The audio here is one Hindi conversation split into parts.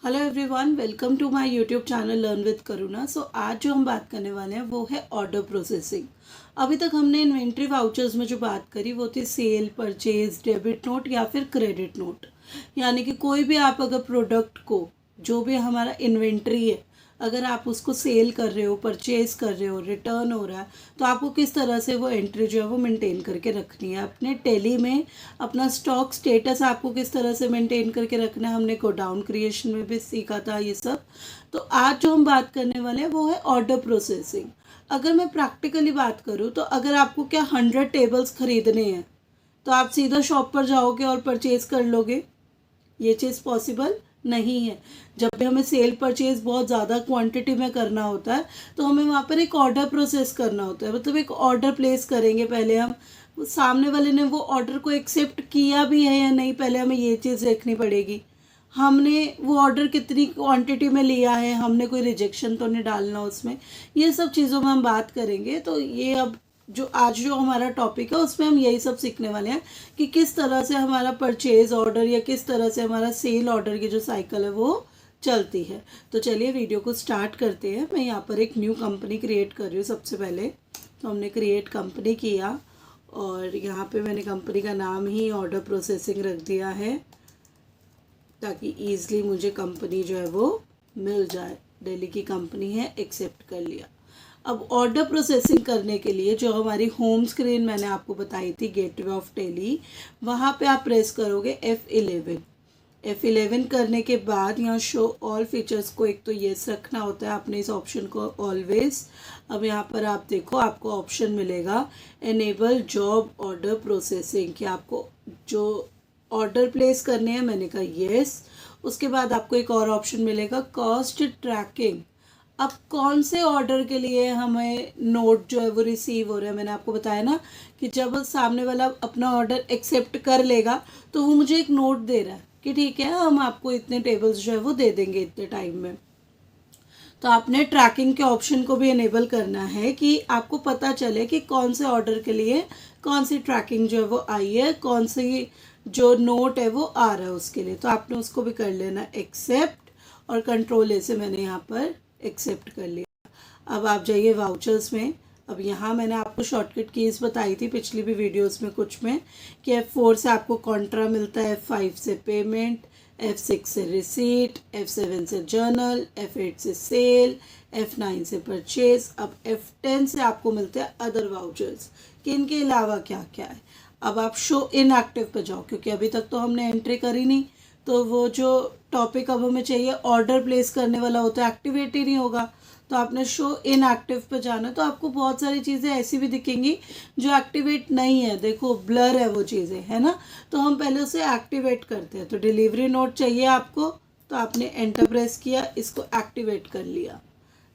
Hello everyone, welcome to my YouTube channel learn with Karuna. आज जो हम बात करने वाले हैं वो है ऑर्डर प्रोसेसिंग। अभी तक हमने इन्वेंट्री वाउचर्स में जो बात करी वो थी सेल, परचेज, डेबिट नोट या फिर क्रेडिट नोट। यानी कि कोई भी आप अगर प्रोडक्ट को, जो भी हमारा इन्वेंट्री है, अगर आप उसको सेल कर रहे हो, परचेज कर रहे हो, रिटर्न हो रहा है, तो आपको किस तरह से वो एंट्री जो है वो मेंटेन करके रखनी है। अपने टेली में अपना स्टॉक स्टेटस आपको किस तरह से मेंटेन करके रखना है, हमने गोडाउन क्रिएशन में भी सीखा था ये सब। तो आज जो हम बात करने वाले हैं वो है ऑर्डर प्रोसेसिंग। अगर मैं प्रैक्टिकली बात करूँ तो अगर आपको क्या 100 टेबल्स खरीदने हैं तो आप सीधा शॉप पर जाओगे और परचेज कर लोगे? ये चीज़ पॉसिबल नहीं है। जब भी हमें सेल परचेज बहुत ज़्यादा क्वांटिटी में करना होता है तो हमें वहाँ पर एक ऑर्डर प्रोसेस करना होता है। मतलब एक ऑर्डर प्लेस करेंगे, पहले हम सामने वाले ने वो ऑर्डर को एक्सेप्ट किया भी है या नहीं, पहले हमें ये चीज़ देखनी पड़ेगी। हमने वो ऑर्डर कितनी क्वांटिटी में लिया है, हमने कोई रिजेक्शन तो नहीं डालना उसमें। ये सब चीज़ों में हम बात करेंगे। तो ये अब जो आज जो हमारा टॉपिक है उसमें हम यही सब सीखने वाले हैं कि किस तरह से हमारा परचेज ऑर्डर या किस तरह से हमारा सेल ऑर्डर की जो साइकिल है वो चलती है। तो चलिए वीडियो को स्टार्ट करते हैं। मैं यहाँ पर एक न्यू कंपनी क्रिएट कर रही हूँ। सबसे पहले तो हमने क्रिएट कंपनी किया और यहाँ पे मैंने कंपनी का नाम ही ऑर्डर प्रोसेसिंग रख दिया है ताकि ईज़िली मुझे कंपनी जो है वो मिल जाए। दिल्ली की कंपनी है, एक्सेप्ट कर लिया। अब ऑर्डर प्रोसेसिंग करने के लिए जो हमारी होम स्क्रीन मैंने आपको बताई थी, गेटवे ऑफ टेली, वहाँ पे आप प्रेस करोगे F11। F11 करने के बाद यहाँ शो ऑल फीचर्स को एक तो येस रखना होता है आपने इस ऑप्शन को ऑलवेज। अब यहाँ पर आप देखो, आपको ऑप्शन मिलेगा एनेबल जॉब ऑर्डर प्रोसेसिंग, कि आपको जो ऑर्डर प्लेस करने हैं, मैंने कहा येस। उसके बाद आपको एक और ऑप्शन मिलेगा कॉस्ट ट्रैकिंग। अब कौन से ऑर्डर के लिए हमें नोट जो है वो रिसीव हो रहा है, मैंने आपको बताया ना कि जब सामने वाला अपना ऑर्डर एक्सेप्ट कर लेगा तो वो मुझे एक नोट दे रहा है कि ठीक है, हम आपको इतने टेबल्स जो है वो दे देंगे इतने टाइम में। तो आपने ट्रैकिंग के ऑप्शन को भी इनेबल करना है कि आपको पता चले कि कौन से ऑर्डर के लिए कौन सी ट्रैकिंग जो है वो आई है, कौन सी जो नोट है वो आ रहा है उसके लिए। तो आपने उसको भी कर लेना एक्सेप्ट, और कंट्रोल ए से मैंने यहाँ पर एक्सेप्ट कर लिया। अब आप जाइए वाउचर्स में। अब यहाँ मैंने आपको शॉर्टकट कीज़ बताई थी पिछली भी वीडियोस में कुछ में, कि F4 से आपको कॉन्ट्रा मिलता है, F5 से पेमेंट, F6 से रिसीट, F7 से जर्नल, F8 से सेल, F9 से परचेज। अब F10 से आपको मिलते हैं अदर वाउचर्स, कि इनके अलावा क्या क्या है। अब आप शो इनएक्टिव पे जाओ, क्योंकि अभी तक तो हमने एंट्री करी नहीं, तो वो जो टॉपिक अब हमें चाहिए ऑर्डर प्लेस करने वाला होता है, एक्टिवेट ही नहीं होगा। तो आपने शो इनएक्टिव पे जाना, तो आपको बहुत सारी चीज़ें ऐसी भी दिखेंगी जो एक्टिवेट नहीं है। देखो ब्लर है वो चीज़ें, है ना। तो हम पहले उसे एक्टिवेट करते हैं। तो डिलीवरी नोट चाहिए आपको, तो आपने एंटर प्रेस किया, इसको एक्टिवेट कर लिया।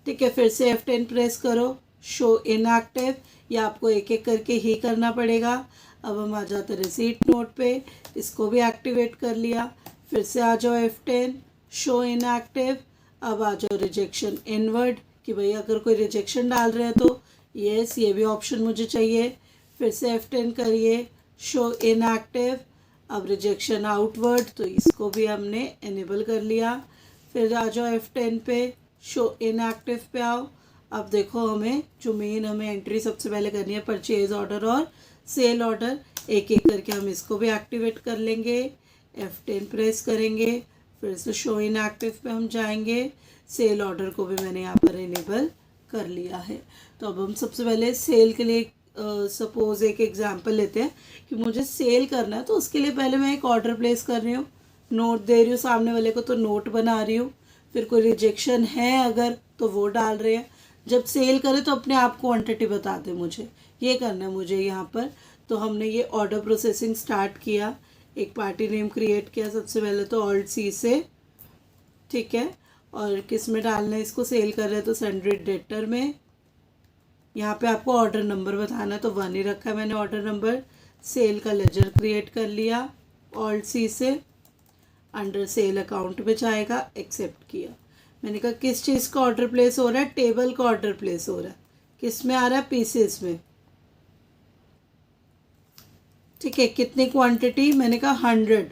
ठीक है, फिर से F10 प्रेस करो, शो इनएक्टिव। या आपको एक एक करके ही करना पड़ेगा। अब हम आ जाते रिसीट नोट पे, इसको भी एक्टिवेट कर लिया। फिर से आ जाओ F10, शो इनएक्टिव। अब आ जाओ रिजेक्शन इनवर्ड, कि भाई अगर कोई रिजेक्शन डाल रहे हैं तो येस, ये भी ऑप्शन मुझे चाहिए। फिर से F10 करिए, शो इनएक्टिव। अब रिजेक्शन आउटवर्ड, तो इसको भी हमने इनेबल कर लिया। फिर आ जाओ F10 पे, शो इनएक्टिव पे आओ। अब देखो हमें जो मेन हमें एंट्री सबसे पहले करनी है, परचेज ऑर्डर और सेल ऑर्डर, एक एक करके हम इसको भी एक्टिवेट कर लेंगे। F10 प्रेस करेंगे, फिर से शो इनएक्टिव पे हम जाएंगे। सेल ऑर्डर को भी मैंने यहाँ पर इनेबल कर लिया है। तो अब हम सबसे पहले सेल के लिए सपोज एक एग्जांपल लेते हैं कि मुझे सेल करना है, तो उसके लिए पहले मैं एक ऑर्डर प्लेस कर रही हूँ, नोट दे रही हूँ सामने वाले को, तो नोट बना रही हूँ। फिर कोई रिजेक्शन है अगर, तो वो डाल रहे हैं। जब सेल करें तो अपने आप क्वांटिटी बता दें मुझे, ये करना है मुझे यहाँ पर। तो हमने ये ऑर्डर प्रोसेसिंग स्टार्ट किया, एक पार्टी नेम क्रिएट किया सबसे पहले, तो Alt+C से, ठीक है। और किस में डालना है इसको, सेल कर रहे हैं तो सन्ड्री डेटर में। यहाँ पे आपको ऑर्डर नंबर बताना है, तो 1 ही रखा है मैंने ऑर्डर नंबर। सेल का लेजर क्रिएट कर लिया Alt+C से, अंडर सेल अकाउंट में जाएगा, एक्सेप्ट किया। मैंने कहा किस चीज़ का ऑर्डर प्लेस हो रहा है, टेबल का ऑर्डर प्लेस हो रहा है, किस में आ रहा है, पीसेस में। ठीक है, कितनी क्वांटिटी, मैंने कहा 100।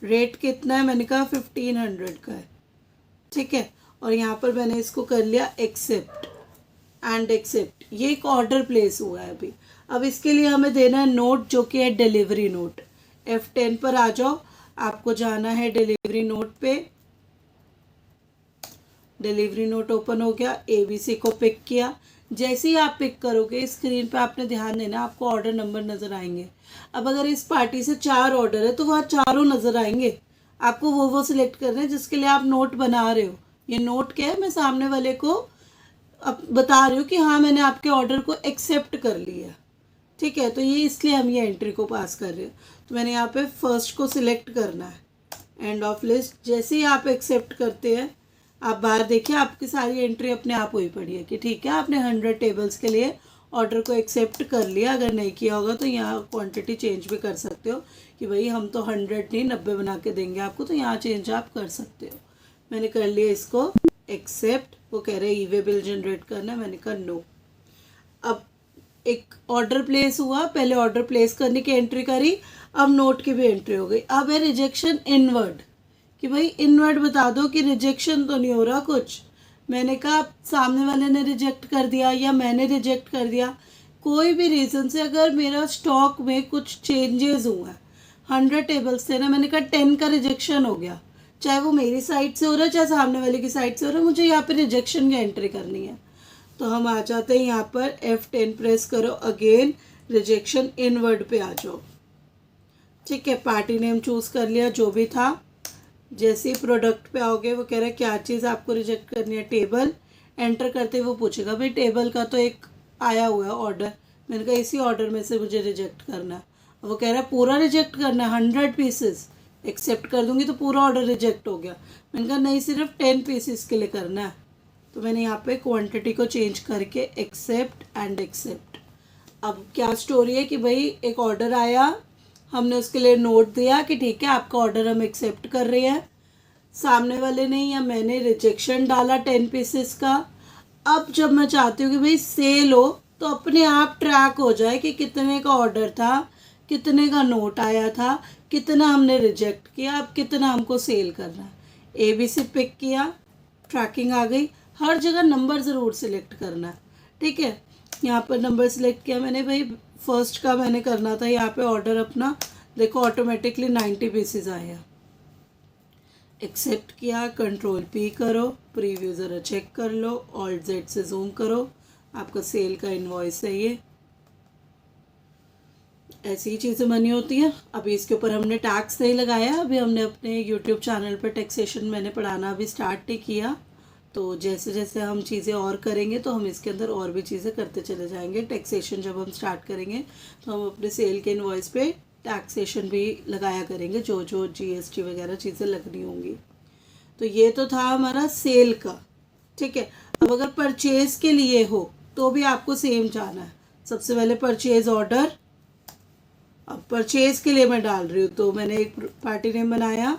रेट कितना है, मैंने कहा 1500 का है, ठीक है। और यहाँ पर मैंने इसको कर लिया एक्सेप्ट एंड एक्सेप्ट। ये एक ऑर्डर प्लेस हुआ है अभी। अब इसके लिए हमें देना है नोट, जो कि है डिलीवरी नोट। F10 पर आ जाओ, आपको जाना है डिलीवरी नोट पे। डिलीवरी नोट ओपन हो गया, ABC को पिक किया। जैसे ही आप पिक करोगे स्क्रीन पे आपने ध्यान देना, आपको ऑर्डर नंबर नज़र आएंगे। अब अगर इस पार्टी से 4 ऑर्डर है तो वहाँ चारों नज़र आएंगे। आपको वो सिलेक्ट करना है जिसके लिए आप नोट बना रहे हो। ये नोट क्या है, मैं सामने वाले को अब बता रही हूँ कि हाँ मैंने आपके ऑर्डर को एक्सेप्ट कर लिया, ठीक है। तो ये इसलिए हम ये एंट्री को पास कर रहे हैं। तो मैंने यहाँ पे फर्स्ट को सिलेक्ट करना है, एंड ऑफ लिस्ट। जैसे ही आप एक्सेप्ट करते हैं, आप बाहर देखिए आपकी सारी एंट्री अपने आप हुई पड़ी है कि ठीक है आपने 100 टेबल्स के लिए ऑर्डर को एक्सेप्ट कर लिया। अगर नहीं किया होगा तो यहाँ क्वांटिटी चेंज भी कर सकते हो कि भाई हम तो 100 नहीं 90 बना के देंगे आपको, तो यहाँ चेंज आप कर सकते हो। मैंने कर लिया इसको एक्सेप्ट। वो कह रहे हैं ई-वे बिल जनरेट करना है, मैंने कहा नो। अब एक ऑर्डर प्लेस हुआ, पहले ऑर्डर प्लेस करने की एंट्री करी, अब नोट की भी एंट्री हो गई। अब है रिजेक्शन इनवर्ड, कि भाई इनवर्ड बता दो कि रिजेक्शन तो नहीं हो रहा कुछ। मैंने कहा सामने वाले ने रिजेक्ट कर दिया या मैंने रिजेक्ट कर दिया, कोई भी रीज़न से अगर मेरा स्टॉक में कुछ चेंजेस हुआ है, 100 टेबल्स थे ना, मैंने कहा 10 का रिजेक्शन हो गया, चाहे वो मेरी साइड से हो रहा है चाहे सामने वाले की साइड से हो रहा है, मुझे यहाँ पे रिजेक्शन की एंट्री करनी है। तो हम आ जाते हैं यहाँ पर F10 प्रेस करो, अगेन रिजेक्शन इनवर्ड पे आ जाओ, ठीक है। पार्टी नेम चूज़ कर लिया जो भी था। जैसे ही प्रोडक्ट पे आओगे वो कह रहा है क्या चीज़ आपको रिजेक्ट करनी है, टेबल। एंटर करते वो पूछेगा भाई टेबल का तो एक आया हुआ है ऑर्डर, मैंने कहा इसी ऑर्डर में से मुझे रिजेक्ट करना है। वो कह रहा है पूरा रिजेक्ट करना है 100 पीसेस, एक्सेप्ट कर दूंगी तो पूरा ऑर्डर रिजेक्ट हो गया। मैंने कहा नहीं सिर्फ 10 पीसेस के लिए करना है। तो मैंने यहाँ पे क्वांटिटी को चेंज करके एक्सेप्ट एंड एक्सेप्ट। अब क्या स्टोरी है कि भाई एक ऑर्डर आया, हमने उसके लिए नोट दिया कि ठीक है आपका ऑर्डर हम एक्सेप्ट कर रहे हैं, सामने वाले ने या मैंने रिजेक्शन डाला 10 पीसेस का। अब जब मैं चाहती हूँ कि भाई सेल हो तो अपने आप ट्रैक हो जाए कि कितने का ऑर्डर था, कितने का नोट आया था, कितना हमने रिजेक्ट किया, अब कितना हमको सेल करना है। ABC पिक किया, ट्रैकिंग आ गई। हर जगह नंबर ज़रूर सिलेक्ट करना है, ठीक है। यहाँ पर नंबर सिलेक्ट किया मैंने, भाई फर्स्ट का मैंने करना था। यहाँ पे ऑर्डर अपना देखो ऑटोमेटिकली 90 पीसेस आया। एक्सेप्ट किया, Ctrl+P करो, प्रीव्यू ज़रा चेक कर लो, Alt+Z से जूम करो, आपका सेल का इनवॉइस है ये। ऐसी ही चीज़ें बनी होती हैं। अभी इसके ऊपर हमने टैक्स नहीं लगाया, अभी हमने अपने यूट्यूब चैनल पर टैक्सेशन मैंने पढ़ाना अभी स्टार्ट नहीं किया। तो जैसे जैसे हम चीज़ें और करेंगे तो हम इसके अंदर और भी चीज़ें करते चले जाएंगे। टैक्सेशन जब हम स्टार्ट करेंगे तो हम अपने सेल के इनवॉइस पे टैक्सेशन भी लगाया करेंगे, जो जो GST वगैरह चीज़ें लगनी होंगी। तो ये तो था हमारा सेल का, ठीक है। अब अगर परचेज के लिए हो तो भी आपको सेम जाना है। सबसे पहले परचेज ऑर्डर, अब परचेज के लिए मैं डाल रही हूँ तो मैंने एक पार्टी नेम बनाया।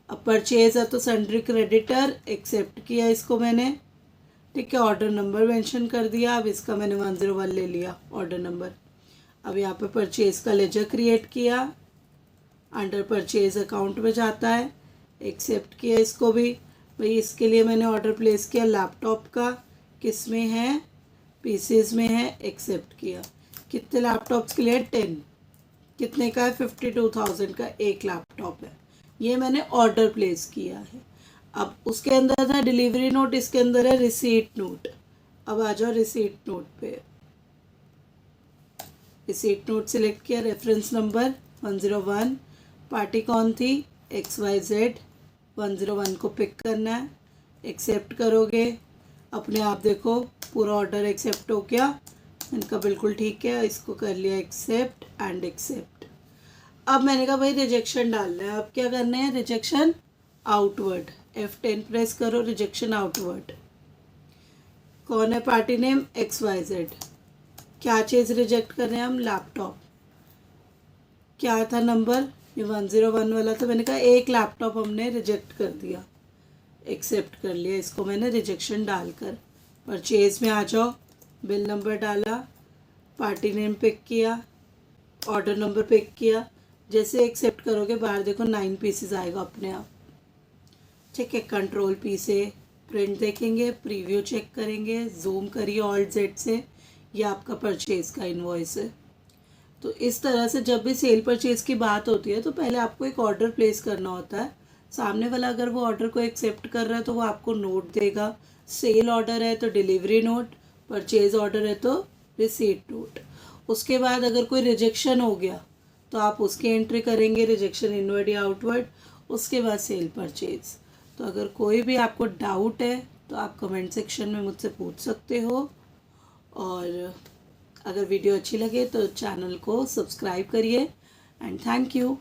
अब परचेज है तो सन्ड्री क्रेडिटर, एक्सेप्ट किया इसको मैंने, ठीक है। ऑर्डर नंबर मेंशन कर दिया, अब इसका मैंने 101 ले लिया ऑर्डर नंबर। अब यहाँ पे परचेज का लेजर क्रिएट किया, अंडर परचेज अकाउंट में जाता है, एक्सेप्ट किया इसको भी। भाई इसके लिए मैंने ऑर्डर प्लेस किया लैपटॉप का, किस में है, पीसीज में है, एक्सेप्ट किया। कितने लैपटॉप्स के लिए, 10। कितने का है, 52,000 का एक लैपटॉप है। ये मैंने ऑर्डर प्लेस किया है। अब उसके अंदर था डिलीवरी नोट, इसके अंदर है रिसीट नोट। अब आ जाओ रिसीट नोट पे, रिसीट नोट सिलेक्ट किया, रेफरेंस नंबर 101, पार्टी कौन थी, XYZ, 101 को पिक करना है, एक्सेप्ट करोगे। अपने आप देखो पूरा ऑर्डर एक्सेप्ट हो गया, इनका बिल्कुल ठीक है। इसको कर लिया एक्सेप्ट एंड एक्सेप्ट। अब मैंने कहा भाई रिजेक्शन डालना है, अब क्या करना है, रिजेक्शन आउटवर्ड। F10 प्रेस करो, रिजेक्शन आउटवर्ड। कौन है पार्टी नेम, XYZ। क्या चीज़ रिजेक्ट कर रहे हैं हम, लैपटॉप। क्या था नंबर, ये 101 वाला था। मैंने कहा एक लैपटॉप हमने रिजेक्ट कर दिया, एक्सेप्ट कर लिया इसको मैंने रिजेक्शन डालकर। परचेज में आ जाओ, बिल नंबर डाला, पार्टी नेम पिक किया, ऑर्डर नंबर पिक किया। जैसे एक्सेप्ट शिफ्ट करोगे बाहर, देखो 9 पीसेस आएगा अपने आप। ठीक है, कंट्रोल पी से प्रिंट देखेंगे, प्रीव्यू चेक करेंगे, जूम करिए ऑल्ट जेड से, ये आपका परचेज़ का इनवॉइस है। तो इस तरह से जब भी सेल परचेज़ की बात होती है तो पहले आपको एक ऑर्डर प्लेस करना होता है। सामने वाला अगर वो ऑर्डर को एक्सेप्ट कर रहा है तो वो आपको नोट देगा। सेल ऑर्डर है तो डिलीवरी नोट, परचेज़ ऑर्डर है तो रिसीट नोट। उसके बाद अगर कोई रिजेक्शन हो गया तो आप उसकी एंट्री करेंगे, रिजेक्शन इनवर्ड या आउटवर्ड। उसके बाद सेल परचेज़। तो अगर कोई भी आपको डाउट है तो आप कमेंट सेक्शन में मुझसे पूछ सकते हो, और अगर वीडियो अच्छी लगे तो चैनल को सब्सक्राइब करिए, एंड थैंक यू।